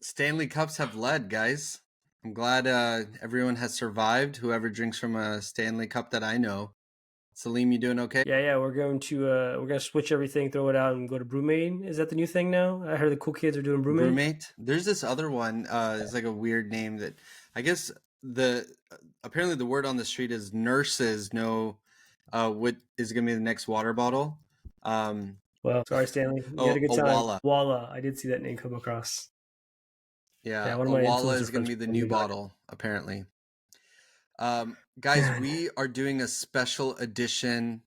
Stanley Cups have led, guys. I'm glad everyone has survived. Whoever drinks from a Stanley Cup that I know. Salim, you doing okay? Yeah. We're gonna switch everything, throw it out, and go to Brewmade. Is that the new thing now? I heard the cool kids are doing Brewmade. Brewmate. There's this other one. It's like a weird name that I guess the apparently the word on the street is nurses know what is going to be the next water bottle. Well, sorry, Stanley. You had a good A time. Walla. Walla. I did see that name come across. Yeah, Yeah, one of a my Walla influencer is going friends to be the told me new about it. bottle apparently. Guys, we are doing a special edition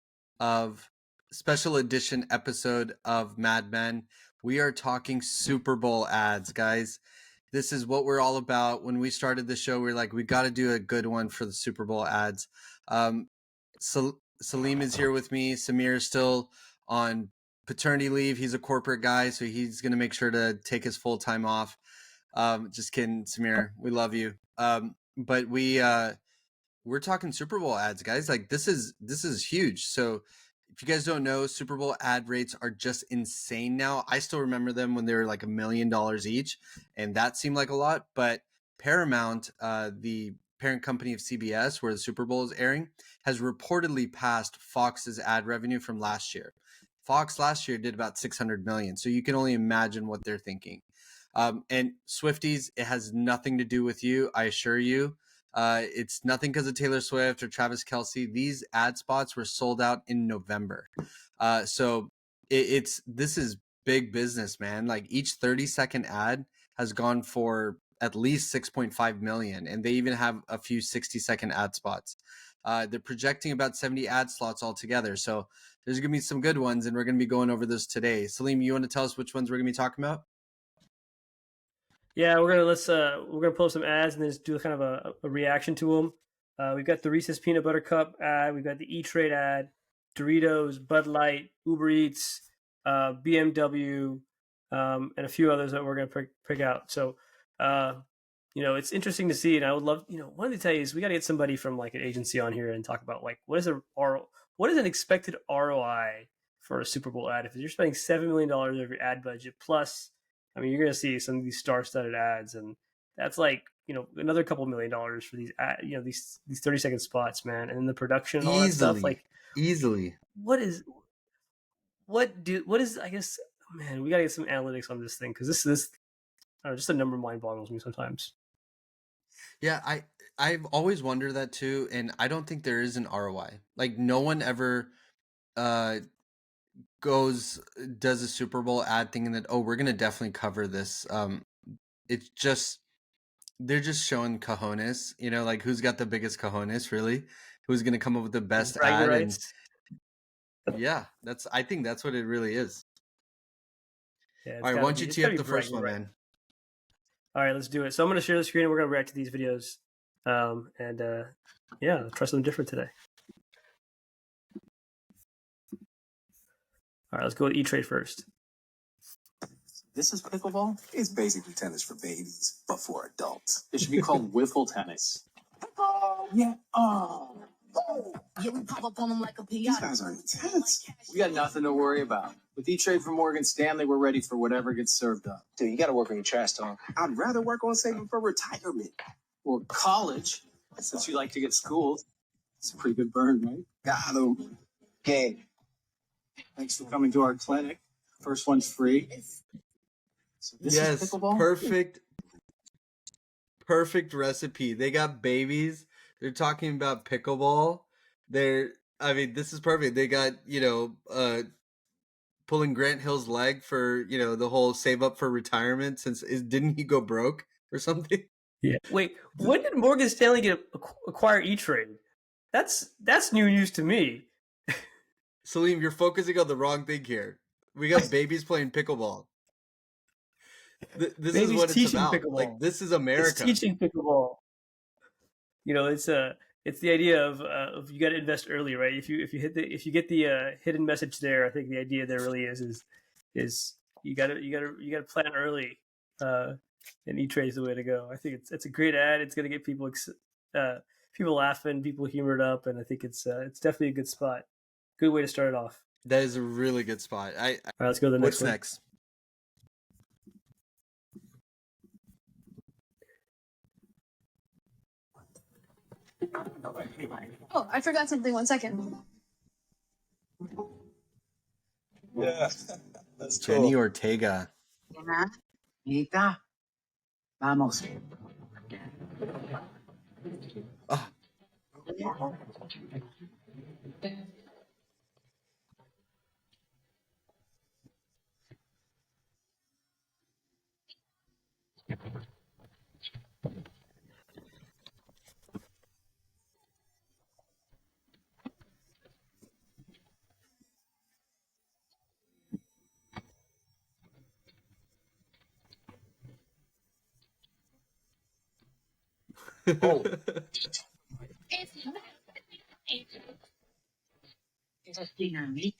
episode of Mad Men. We are talking Super Bowl ads, guys. This is what we're all about. When we started the show, we were like, we got to do a good one for the Super Bowl ads. Salim is here with me. Samir is still on paternity leave. He's a corporate guy, so he's going to make sure to take his full time off. Just kidding, Samir. We love you. But we're talking Super Bowl ads, guys. Like this is huge. So if you guys don't know, Super Bowl ad rates are just insane now. I still remember them when they were like $1 million each, and that seemed like a lot. But Paramount, the parent company of CBS, where the Super Bowl is airing, has reportedly passed Fox's ad revenue from last year. Fox last year did about 600 million, so you can only imagine what they're thinking. And Swifties, it has nothing to do with you, I assure you. It's nothing because of Taylor Swift or Travis Kelce. These ad spots were sold out in November. So this is big business, man. Like each 30-second ad has gone for at least 6.5 million, and they even have a few 60-second ad spots. They're projecting about 70 ad slots altogether. So there's going to be some good ones, and we're going to be going over this today. Salim, you want to tell us which ones we're going to be talking about? Yeah, we're gonna pull up some ads and then just do kind of a reaction to them. We've got the Reese's Peanut Butter Cup ad. We've got the E-Trade ad, Doritos, Bud Light, Uber Eats, BMW, and a few others that we're gonna pick out. So, it's interesting to see, and I would love, one thing to tell you is we got to get somebody from like an agency on here and talk about like what is an expected ROI for a Super Bowl ad if you're spending $7 million of your ad budget plus. I mean, you're going to see some of these star-studded ads, and that's like another couple $1 million for these these 30-second spots, man, and then the production and all that stuff. Like easily. What is? I guess, man, we got to get some analytics on this thing because this just a number mind boggles me sometimes. Yeah, I've always wondered that too, and I don't think there is an ROI. Like no one ever does a Super Bowl ad thinking that, oh, we're gonna definitely cover this. It's just they're just showing cojones, like who's got the biggest cojones, really? Who's gonna come up with the best ad? And yeah, I think that's what it really is. Yeah, all right, why don't you tee up the first one, man? All right, let's do it. So I'm going to share the screen and we're going to react to these videos. Try something different today. All right, let's go with E-Trade first. This is pickleball? It's basically tennis for babies, but for adults. It should be called wiffle tennis. Yeah. Yeah, we pop up on them like a These pinata. guys are intense. We got nothing to worry about. With E-Trade from Morgan Stanley, we're ready for whatever gets served up. Dude, you gotta work on your trash talk. I'd rather work on saving for retirement. Or college, since you like to get schooled. It's a pretty good burn, right? Got 'em. Game. Thanks for coming to our clinic. First one's free. So this is pickleball? Perfect recipe. They got babies. They're talking about pickleball. This is perfect. They got, pulling Grant Hill's leg for, the whole save up for retirement didn't he go broke or something? Yeah. Wait, when did Morgan Stanley acquire E-Trade? That's new news to me. Salim, you're focusing on the wrong thing here. We got babies playing pickleball. This is what it's about. Pickleball. Like, this is America. It's teaching pickleball. It's the idea of you got to invest early, right? If you get the hidden message there, I think the idea there really is you got to plan early, and E-Trade is the way to go. I think it's a great ad. It's going to get people laughing, people humored up, and I think it's definitely a good spot. Good way to start it off. That is a really good spot. All right, let's go to the next one. What's next? Oh, I forgot something. 1 second. Yeah, that's Jenny cool. Ortega. Nita, vamos. Oh, Oh, Dinamita.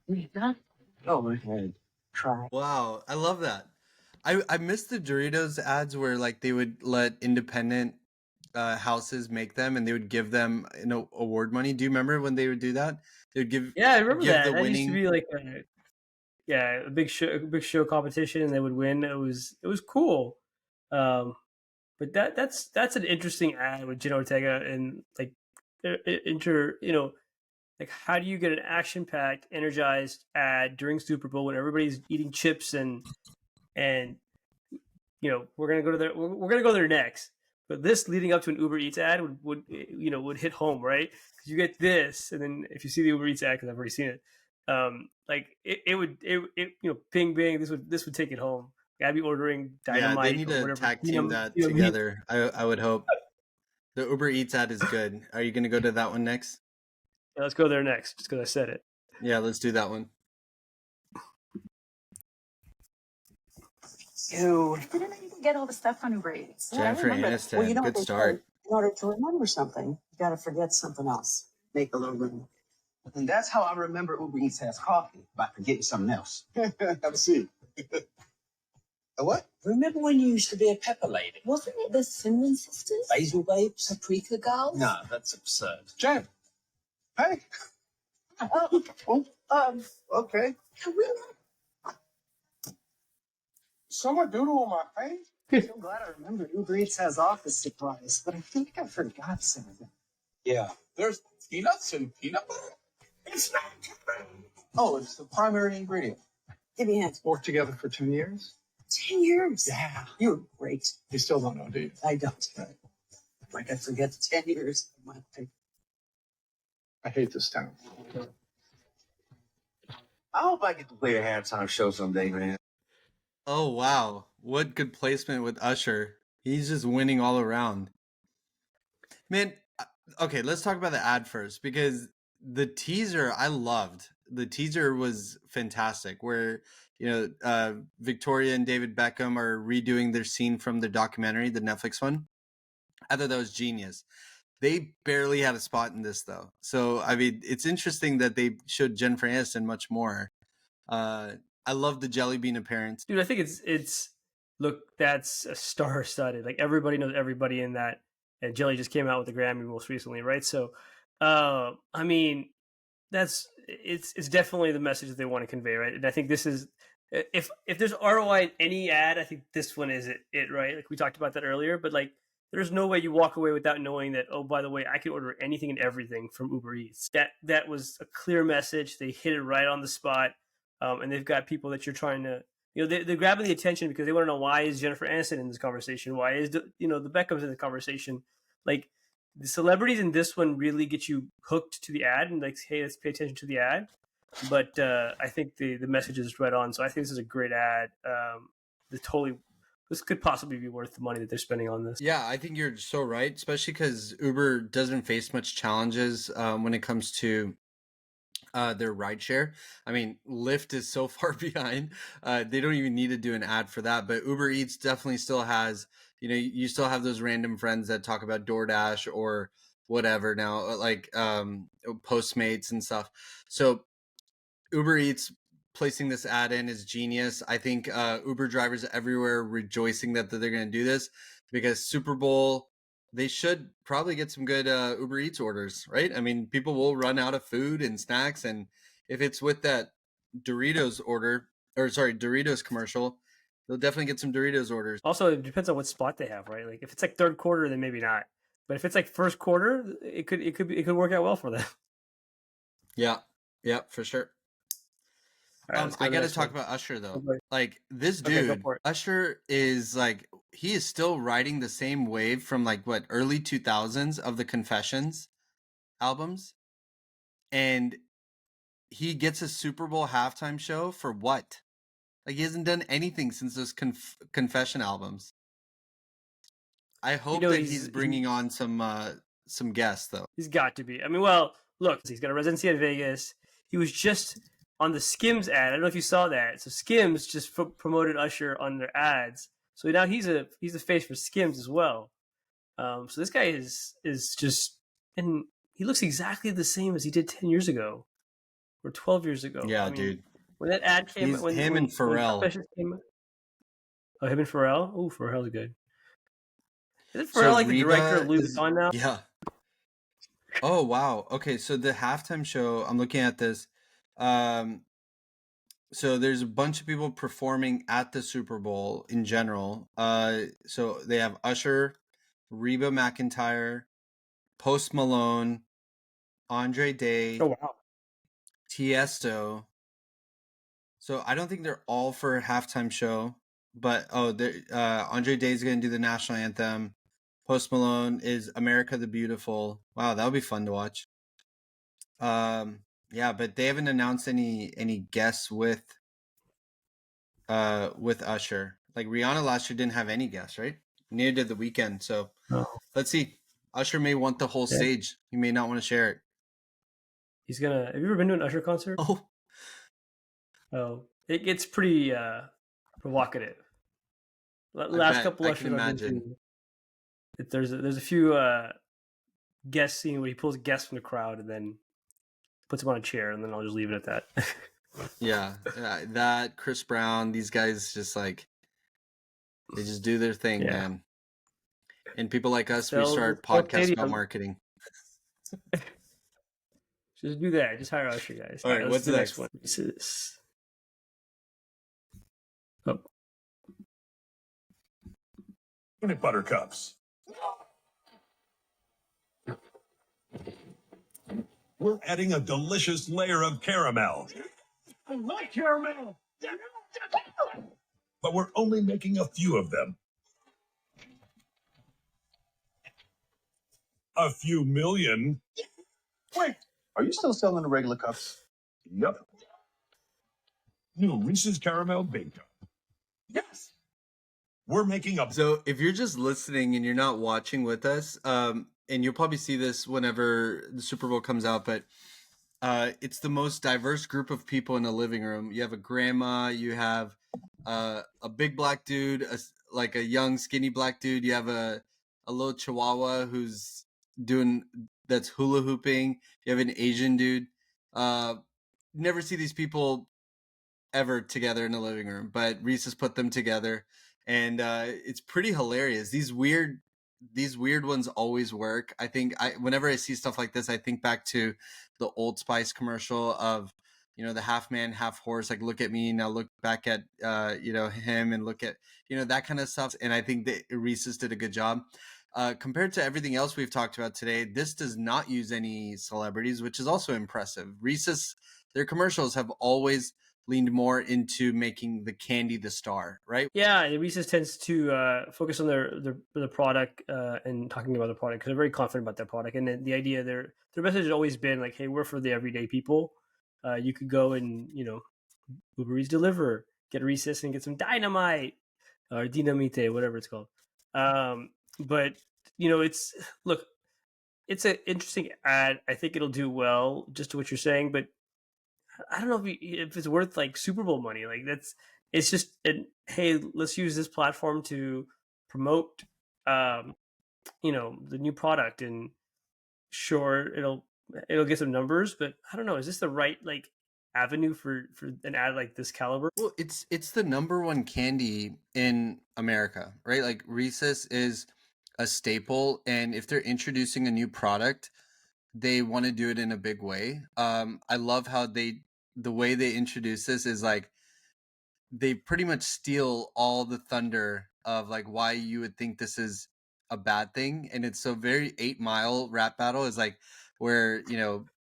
Nita, go ahead. Try. wow, I love that. I miss the Doritos ads where like they would let independent houses make them and they would give them award money. Do you remember when they would do that? They would Yeah, I remember give that. the That used to winning. be like a big show competition, and they would win. It was cool. Um, but that's an interesting ad with Jenna Ortega and like like how do you get an action packed, energized ad during Super Bowl when everybody's eating chips and we're gonna go to we're gonna go there next. But this leading up to an Uber Eats ad would hit home, right? Because you get this, and then if you see the Uber Eats ad, because I've already seen it, like it would ping bing. This would take it home. Like, I'd be ordering Yeah, they dynamite need or to whatever. tag team that Meat. together. I would hope. The Uber Eats ad is good. Are you gonna go to that one next? Yeah, let's go there next, just because I said it. Yeah, let's do that one. Ew. Didn't know you could get all the stuff on Uber Eats. Yeah, I Jennifer remember. Aniston, Well, you know good what they start. say. In order to remember something, you got to forget something else. Make a little room. and that's how I remember Uber Eats has coffee, by forgetting something else. Have a seat. A what? Remember when you used to be a pepper lady? Wasn't it the Cinnamon Sisters? Basil babes? Paprika Girls? No, that's absurd. Jen, hey. Oh, Okay. can we? Someone doodle on my face? So glad I remembered Uber Eats has office supplies, but I think I forgot something. Yeah. There's peanuts and peanut butter? It's not. Oh, it's the primary ingredient. Give me a hand. Worked together for 2 years? 10 years. Yeah. You're great. You still don't know, do you? I don't. Like I forget the 10 years of my life. I hate this town. I hope I get to play a halftime show someday, man. Oh wow, what good placement with Usher. He's just winning all around. Man, okay, let's talk about the ad first because the teaser I loved. The teaser was fantastic where, Victoria and David Beckham are redoing their scene from the documentary, the Netflix one. I thought that was genius. They barely had a spot in this though. So, I mean, it's interesting that they showed Jennifer Aniston much more. I love the jelly bean appearance. Dude, I think it's look, that's a star studded. Like everybody knows everybody in that. And Jelly just came out with the Grammy most recently, right? So, I mean, it's definitely the message that they want to convey, right? And I think this is if there's ROI in any ad, I think this one is it, right? Like we talked about that earlier, but like there's no way you walk away without knowing that, oh, by the way, I can order anything and everything from Uber Eats. That was a clear message. They hit it right on the spot. And they've got people that you're trying to, they're grabbing the attention because they want to know, why is Jennifer Aniston in this conversation? Why is the Beckhams in the conversation? Like the celebrities in this one really get you hooked to the ad and like, hey, let's pay attention to the ad. But I think the message is right on. So I think this is a great ad. This could possibly be worth the money that they're spending on this. Yeah, I think you're so right, especially because Uber doesn't face much challenges when it comes to their rideshare. I mean, Lyft is so far behind. They don't even need to do an ad for that. But Uber Eats definitely still has, you still have those random friends that talk about DoorDash or whatever now, like Postmates and stuff. So Uber Eats placing this ad in is genius. I think Uber drivers everywhere rejoicing that they're going to do this because Super Bowl, they should probably get some good Uber Eats orders, right? I mean, people will run out of food and snacks. And if it's with that Doritos commercial, they'll definitely get some Doritos orders. Also, it depends on what spot they have, right? Like if it's like third quarter, then maybe not. But if it's like first quarter, it could work out well for them. Yeah, for sure. All right, let's go I to the got to next talk one. about Usher though. Okay. Like this Okay, go dude, for it. Usher is like he is still riding the same wave from like what early 2000s of the Confessions albums, and he gets a Super Bowl halftime show for what? Like he hasn't done anything since those Confession albums. I hope that he's bringing on some guests though. He's got to be. I mean, well, look, he's got a residency in Vegas. He was just on the Skims ad. I don't know if you saw that. So Skims just promoted Usher on their ads. So now he's a face for Skims as well. So this guy is just, and he looks exactly the same as he did 10 years ago or 12 years ago. Yeah, I mean, dude. When that ad came, He's when him and Pharrell. Oh, him and Pharrell. Oh, Pharrell's good. Isn't Pharrell like the director of Louis Vuitton now? Yeah. Oh wow. Okay, so the halftime show, I'm looking at this. So there's a bunch of people performing at the Super Bowl in general. So they have Usher, Reba McEntire, Post Malone, Andre Day, Oh wow. Tiesto. So I don't think they're all for a halftime show, but Andre Day is going to do the national anthem. Post Malone is America the Beautiful. Wow, that would be fun to watch. Yeah, but they haven't announced any guests with Usher. Like Rihanna last year didn't have any guests, right? Neither did The Weeknd. So let's see. Usher may want the whole stage. He may not want to share it. He's gonna. Have you ever been to an Usher concert? Oh, it gets pretty provocative. Last couple Usher I've been to, there's a few guest scene where he pulls guests from the crowd and then puts them on a chair, and then I'll just leave it at that. Yeah, that Chris Brown, these guys just like they just do their thing, man. And people like us, we start podcasts about marketing. Just do that. Just hire Usher, guys. All right, what's the next one? This is peanut butter cups. We're adding a delicious layer of caramel. I like caramel. But we're only making a few of them. A few million. Wait, are you still selling the regular cups? Yep. New Reese's Caramel Big Cup. Yes. We're making a... So if you're just listening and you're not watching with us, and you'll probably see this whenever the Super Bowl comes out, but it's the most diverse group of people in a living room. You have a grandma, you have a big black dude, like a young skinny black dude. You have a little chihuahua that's hula hooping. You have an Asian dude. Never see these people ever together in a living room, but Reese has put them together, and it's pretty hilarious. These weird ones always work. I think whenever I see stuff like this, I think back to the Old Spice commercial of, the half man, half horse, like look at me, now look back at, him, and look at, that kind of stuff. And I think that Reese's did a good job. Compared to everything else we've talked about today, this does not use any celebrities, which is also impressive. Reese's, their commercials have always leaned more into making the candy the star, right? Yeah, Reese's tends to focus on their product and talking about the product because they're very confident about their product. And the idea, their message has always been like, hey, we're for the everyday people. You could go and, Uber Eats deliver, get Reese's and get some dynamite or dinamite, whatever it's called. But, it's an interesting ad. I think it'll do well, just to what you're saying, but I don't know if it's worth like Super Bowl money. Like it's just, hey, let's use this platform to promote, the new product, and sure, it'll get some numbers, but I don't know. Is this the right like avenue for an ad like this caliber? Well, it's the number one candy in America, right? Like Reese's is a staple, and if they're introducing a new product, they want to do it in a big way. I love how the way they introduce this is like they pretty much steal all the thunder of like why you would think this is a bad thing. And it's so very 8 Mile rap battle is like where,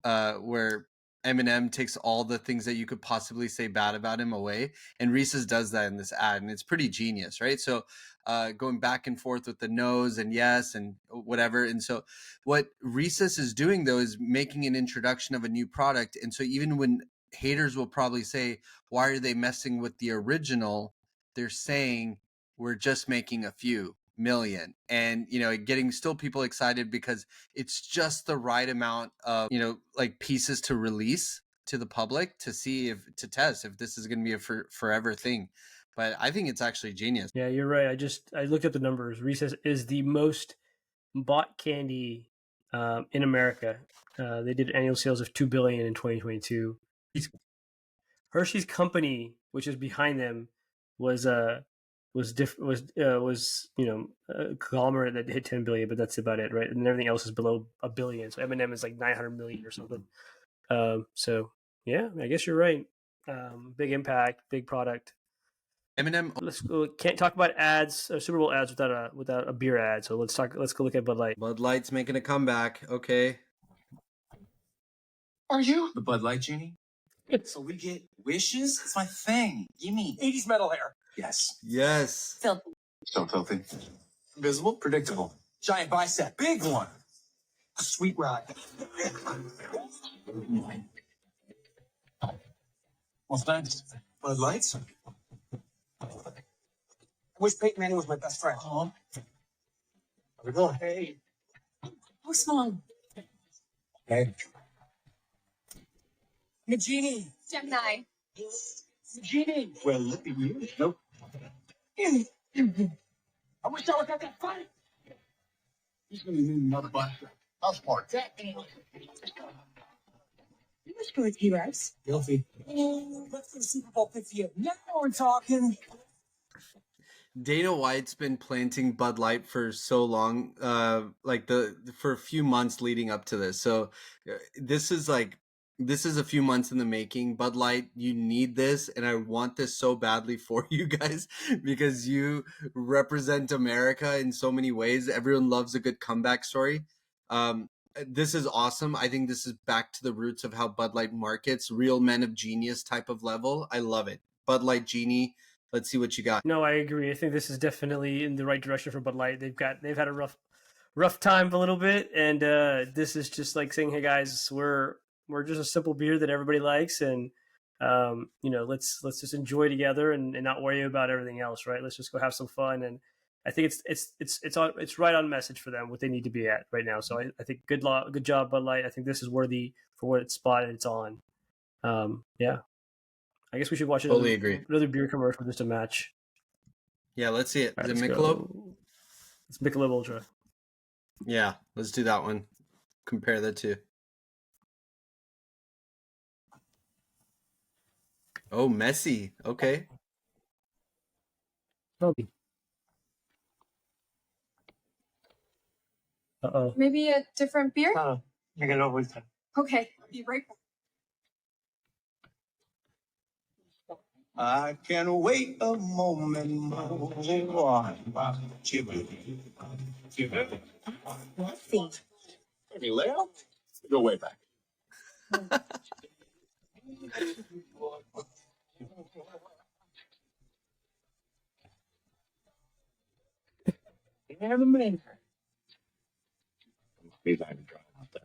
where Eminem takes all the things that you could possibly say bad about him away. And Reese's does that in this ad, and it's pretty genius, right? So going back and forth with the no's and yes and whatever. And so what Reese's is doing though is making an introduction of a new product. And so even when haters will probably say, why are they messing with the original? They're saying we're just making a few million, and getting still people excited because it's just the right amount of like pieces to release to the public to see to test if this is going to be a forever thing. But I think it's actually genius. Yeah, you're right. I looked at the numbers. Reese's is the most bought candy in America. They did annual sales of $2 billion in 2022. Hershey's company, which is behind them, was a conglomerate that hit 10 billion, but that's about it, right? And everything else is below $1 billion. So M&M is like 900 million or something. So yeah, I guess you're right. Big impact, big product. Eminem. Can't talk about ads, Super Bowl ads without a beer ad. So let's go look at Bud Light. Bud Light's making a comeback. Okay. Are you the Bud Light genie? So we get wishes? It's my thing. Give me 80s metal hair. Yes. Yes. Filthy. So filthy. Visible, predictable. Giant bicep. Big one. A sweet ride. What's next? Bud Lights? I wish Peyton Manning was my best friend. Home. How's it going? Hey. What's wrong? Hey. Nagini. Gemini. Nagini. Well, look at you. Nope. I wish I was at that fight. He's going to need another butt. House party. What's good, heroes? Guilty. Let's go to Super Bowl 58. Now we're talking. Dana White's been planting Bud Light for so long, for a few months leading up to this. So this is a few months in the making. Bud Light, you need this, and I want this so badly for you guys because you represent America in so many ways. Everyone loves a good comeback story. This is awesome. I think this is back to the roots of how Bud Light markets, real men of genius type of level. I love it. Bud Light Genie. Let's see what you got. No, I agree. I think this is definitely in the right direction for Bud Light. They've had a rough time a little bit, and this is just like saying, "Hey guys, we're just a simple beer that everybody likes, and let's just enjoy together and not worry about everything else, right? Let's just go have some fun." And I think it's right on message for them what they need to be at right now. So I think good job, Bud Light. I think this is worthy for what spot it's on. Yeah. I guess we should watch another beer commercial just to match. Yeah, let's see it. Right, Is it Michelob? It's Michelob Ultra. Yeah, let's do that one. Compare the two. Oh, messy. Okay. Uh-oh. Maybe a different beer? I got over time. Okay, be right back. I can't wait a moment more. Nothing. Any layout? Go way back. And the man. He's not even trying out there.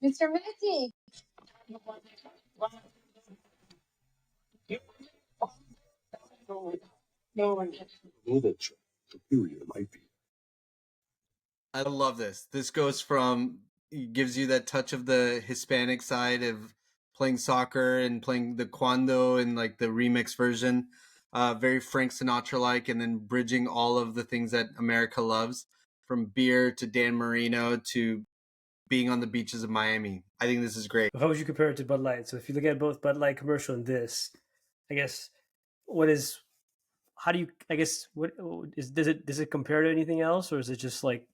Mr. Matty. No one knew that superior might be. I love this. This goes from, gives you that touch of the Hispanic side of playing soccer and playing the Cuando and like the remix version, very Frank Sinatra like, and then bridging all of the things that America loves, from beer to Dan Marino to being on the beaches of Miami. I think this is great. How would you compare it to Bud Light? So if you look at both Bud Light commercial and this, I guess does it compare to anything else, or is it just like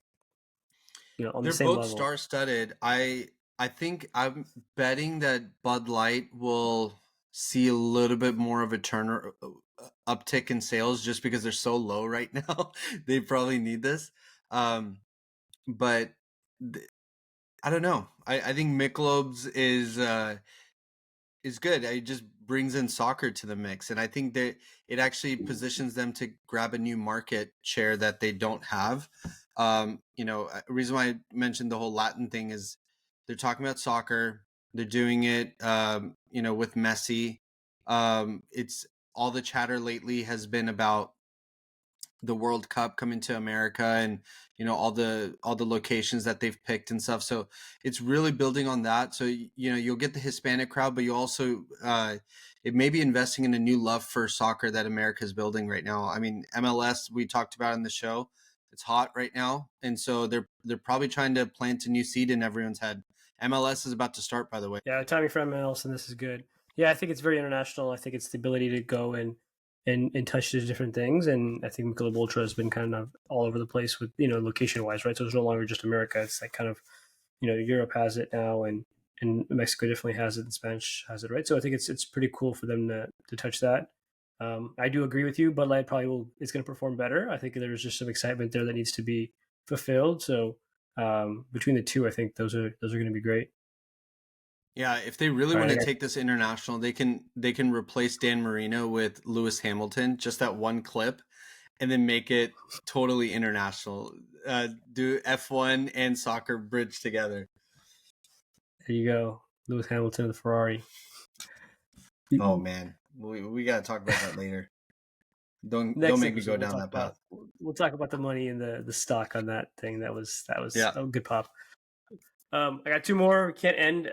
on They're the same both level. star-studded. I think I'm betting that Bud Light will see a little bit more of a uptick in sales just because they're so low right now. They probably need this. But I don't know. I think Michelob's is good. It just brings in soccer to the mix, and I think that it actually positions them to grab a new market share that they don't have. A reason why I mentioned the whole Latin thing is they're talking about soccer. They're doing it, with Messi. It's all the chatter lately has been about the World Cup coming to America, and all the locations that they've picked and stuff. So it's really building on that. So you'll get the Hispanic crowd, but you also it may be investing in a new love for soccer that America is building right now. I mean, MLS we talked about in the show. It's hot right now, and so they're probably trying to plant a new seed in everyone's head. MLS is about to start, by the way. Yeah, timing for MLS, and this is good. Yeah, I think it's very international. I think it's the ability to go and touch these different things, and I think Michelob Ultra has been kind of all over the place with location wise, right? So it's no longer just America. It's like kind of Europe has it now, and Mexico definitely has it, and Spanish has it, right? So I think it's pretty cool for them to touch that. I do agree with you. Bud Light probably is going to perform better. I think there's just some excitement there that needs to be fulfilled. So between the two, I think those are going to be great. Yeah, if they really want to take this international, they can replace Dan Marino with Lewis Hamilton, just that one clip, and then make it totally international. Do F1 and soccer bridge together. There you go, Lewis Hamilton of the Ferrari. Oh man, we gotta talk about that later. Don't make me go down that path. We'll talk about the money and the stock on that thing. That was a good pop. I got two more. We can't end.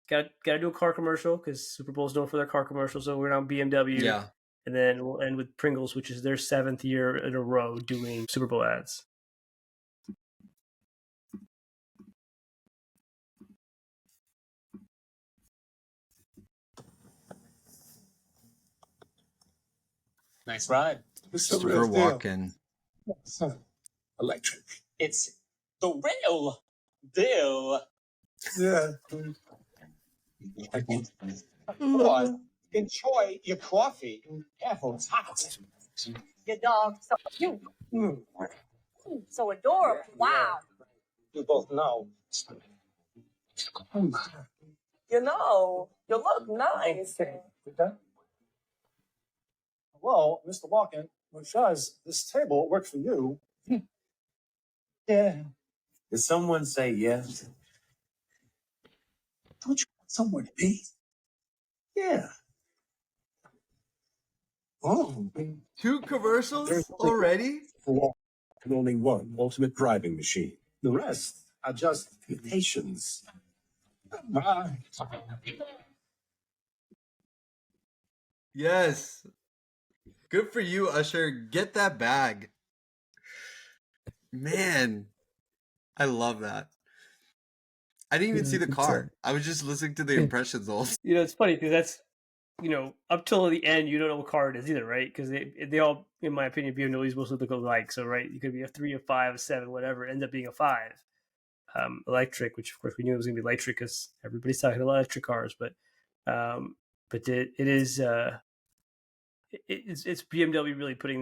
Got to do a car commercial because Super Bowl's known for their car commercials. So we're on BMW. Yeah. And then we'll end with Pringles, which is their 7th year in a row doing Super Bowl ads. Nice ride. We're walking. Electric. It's the real deal. Yeah. Come on. Enjoy your coffee. Careful, it's hot. Your dog's so cute. So adorable. Wow. You both know. You look nice. Hello, Mr. Walken. Does this table work for you? Yeah. Did someone say yes? Don't you want somewhere to be? Yeah. Oh. 2 commercials already? And only one ultimate driving machine. The rest are just imitations. Yes. Good for you, Usher. Get that bag. Man, I love that. I didn't even see the car. I was just listening to the impressions all. It's funny because that's, up till the end, you don't know what car it is either, right? Because they all, in my opinion, BMWs mostly look alike. So, right, you could be a 3, a 5, a 7, whatever. End up being a 5. Electric, which of course we knew it was going to be electric because everybody's talking about electric cars. But it is. It's BMW really putting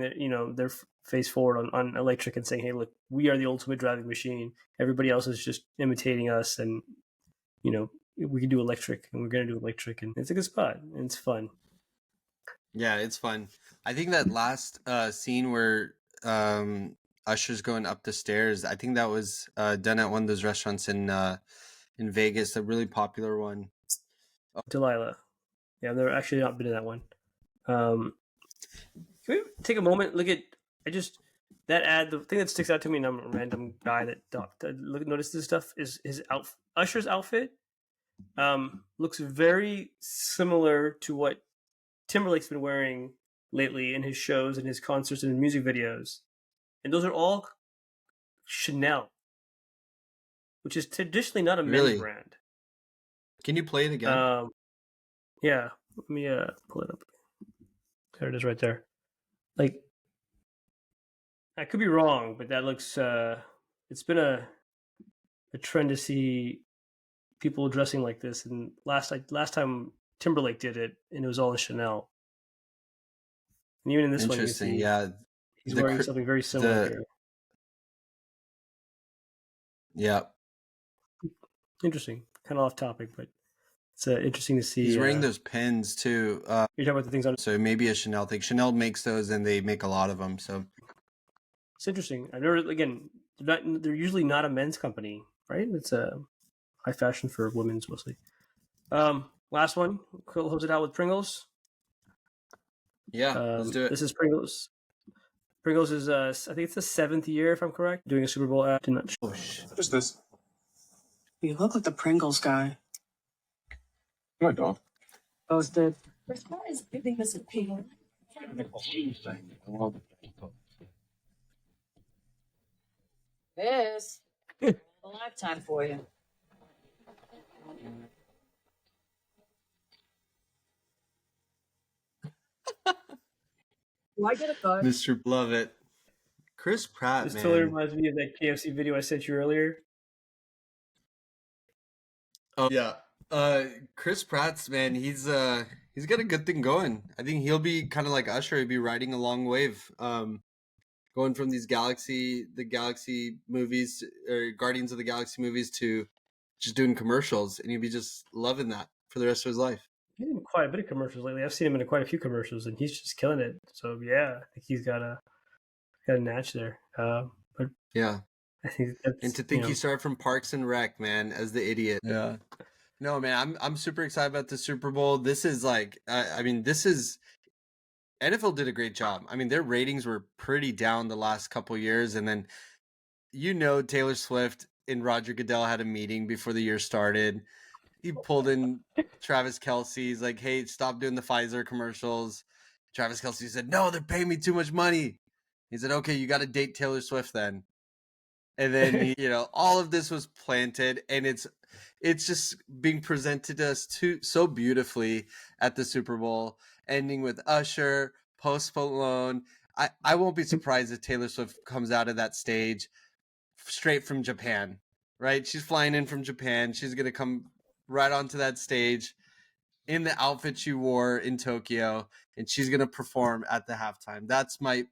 their face forward on electric and saying, hey, look, we are the ultimate driving machine. Everybody else is just imitating us, and we can do electric, and we're going to do electric, and it's a good spot, and it's fun. Yeah, it's fun. I think that last scene where Usher's going up the stairs, I think that was done at one of those restaurants in Vegas, a really popular one. Delilah. Yeah, I've never actually not been to that one. Can we take a moment, look at that ad? The thing that sticks out to me, and I'm a random guy that noticed this stuff, is his Usher's outfit. Looks very similar to what Timberlake's been wearing lately in his shows and his concerts and his music videos, and those are all Chanel, which is traditionally not a men's brand. Can you play it again? Yeah, let me pull it up. There it is, right there. Like, I could be wrong, but that looks it's been a trend to see people dressing like this. And last time Timberlake did it, and it was all in Chanel. And even in this one, you can Interesting. see Yeah. he's wearing something very similar here. Yeah. Interesting. Kind of off topic, but it's interesting to see. He's wearing those pins too. You're talking about the things on. So maybe a Chanel thing. Chanel makes those, and they make a lot of them. So it's interesting. I've never. Again, they're usually not a men's company, right? It's a high fashion for women's mostly. Last one. Close it out with Pringles. Yeah, let's do it. This is Pringles. Pringles is I think it's the 7th year, if I'm correct, doing a Super Bowl ad. Oh shit! What is this? You look like the Pringles guy. What, dog? Both did. As far as giving this appeal, this a lifetime for you. Do I get a buzz? Mr. Love it. Chris Pratt, This man. totally reminds me of that KFC video I sent you earlier. Oh yeah. Chris Pratt's, man, he's got a good thing going. I think he'll be kind of like Usher. He'll be riding a long wave. Going from the Galaxy movies or Guardians of the Galaxy movies to just doing commercials, and he'll be just loving that for the rest of his life. He's in quite a bit of commercials lately. I've seen him in quite a few commercials, and he's just killing it. So yeah, I think he's got a natch there. But yeah, I think that's, and to think he started from Parks and Rec, man, as the idiot. Yeah. No, man, I'm super excited about the Super Bowl. This is like, NFL did a great job. I mean, their ratings were pretty down the last couple years, and then Taylor Swift and Roger Goodell had a meeting before the year started. He pulled in Travis Kelce. He's like, "Hey, stop doing the Pfizer commercials." Travis Kelce said, "No, they're paying me too much money." He said, "Okay, you got to date Taylor Swift then." And then all of this was planted, and it's just being presented to us so beautifully at the Super Bowl, ending with Usher, Post Malone. I won't be surprised if Taylor Swift comes out of that stage straight from Japan, right? She's flying in from Japan. She's going to come right onto that stage in the outfit she wore in Tokyo, and she's going to perform at the halftime. That's my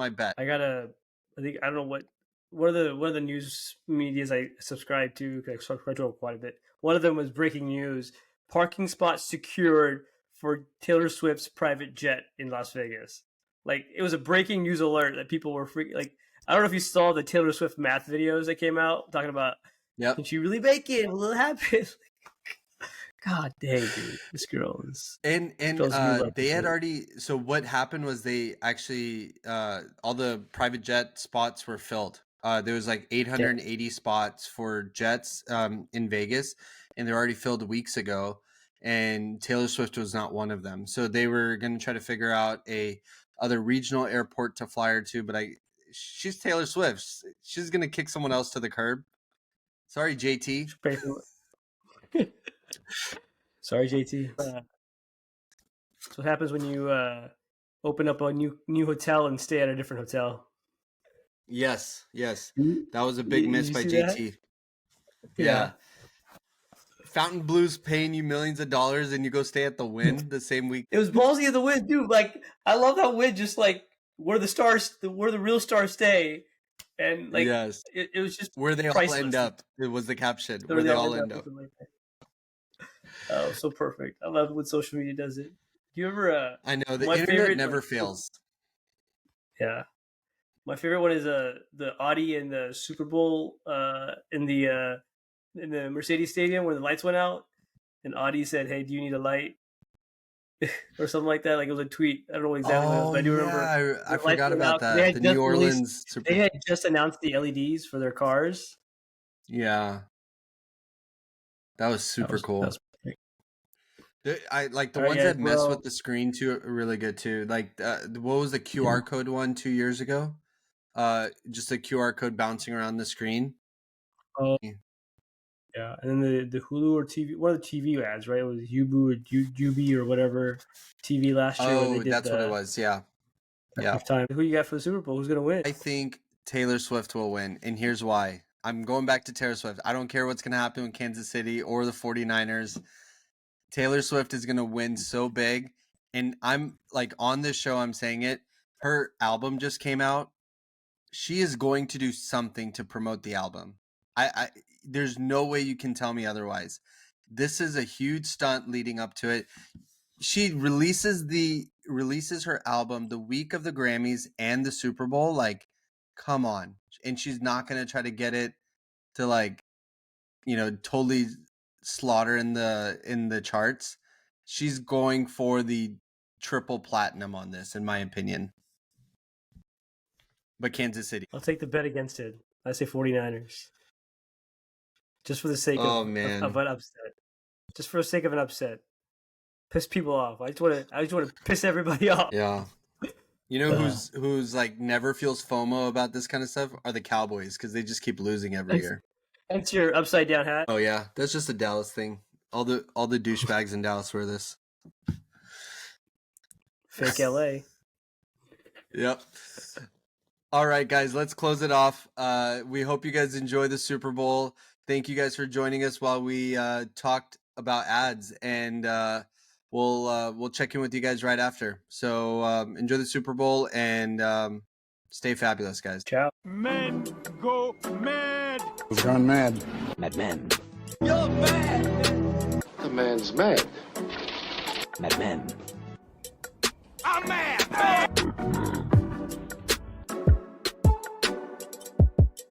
bet. I don't know what one of the news medias I subscribe to, because I subscribe to quite a bit. One of them was breaking news: parking spot secured for Taylor Swift's private jet in Las Vegas. Like, it was a breaking news alert that people were freaking. Like, I don't know if you saw the Taylor Swift math videos that came out talking about, can she really make it? Will it happen? God dang, dude, this girl is. And they had already. So what happened was they actually all the private jet spots were filled. There was like 880 spots for jets in Vegas, and they're already filled weeks ago. And Taylor Swift was not one of them. So they were going to try to figure out a other regional airport to fly her to. But she's Taylor Swift. She's going to kick someone else to the curb. Sorry, JT. Sorry, JT. That's what happens when you open up a new hotel and stay at a different hotel. Yes. That was a big miss by JT. Yeah. Fountain Blue's paying you millions of dollars, and you go stay at the Wynn the same week. It was ballsy of the Wynn, dude. Like, I love how Wynn just like where the real stars stay, and like it was just where they all end up. It was the caption where they all end up. Like oh, so perfect! I love when social media does it. Do you ever? I know the internet never fails. Yeah, my favorite one is the Audi in the Super Bowl in the Mercedes Stadium where the lights went out, and Audi said, "Hey, do you need a light?" or something like that. Like, it was a tweet. I don't know exactly what it was, but I do remember. I forgot about that. The New Orleans. They had just announced the LEDs for their cars. Yeah, that was super cool. That was I like the ones that mess with the screen too are really good too. Like what was the QR code one 2 years ago? Just a QR code bouncing around the screen. Oh, yeah, and then the Hulu or TV, one of the TV ads, right? It was Yubu or Jubi or whatever TV last year. Oh, that's what it was. Yeah. Time. Who you got for the Super Bowl? Who's gonna win? I think Taylor Swift will win, and here's why. I'm going back to Taylor Swift. I don't care what's going to happen with Kansas City or the 49ers. Taylor Swift is going to win so big. And I'm like on this show, I'm saying it. Her album just came out. She is going to do something to promote the album. There's no way you can tell me otherwise. This is a huge stunt leading up to it. She releases her album the week of the Grammys and the Super Bowl. Like, come on. And she's not going to try to get it to like, totally slaughter in the charts. She's going for the triple platinum on this, in my opinion. But Kansas City. I'll take the bet against it. I say 49ers. Just for the sake of an upset. Just for the sake of an upset. Piss people off. I just want to piss everybody off. Yeah. You know who's like never feels FOMO about this kind of stuff are the Cowboys, because they just keep losing every year. That's your upside down hat. Oh yeah, that's just a Dallas thing. All the douchebags in Dallas wear this. Fake LA. Yep. All right, guys, let's close it off. We hope you guys enjoy the Super Bowl. Thank you guys for joining us while we talked about ads, and we'll check in with you guys right after. So enjoy the Super Bowl and stay fabulous, guys. Ciao. Men go mad. Who's gone mad? Mad Men. You're mad. The man's mad. Mad Men.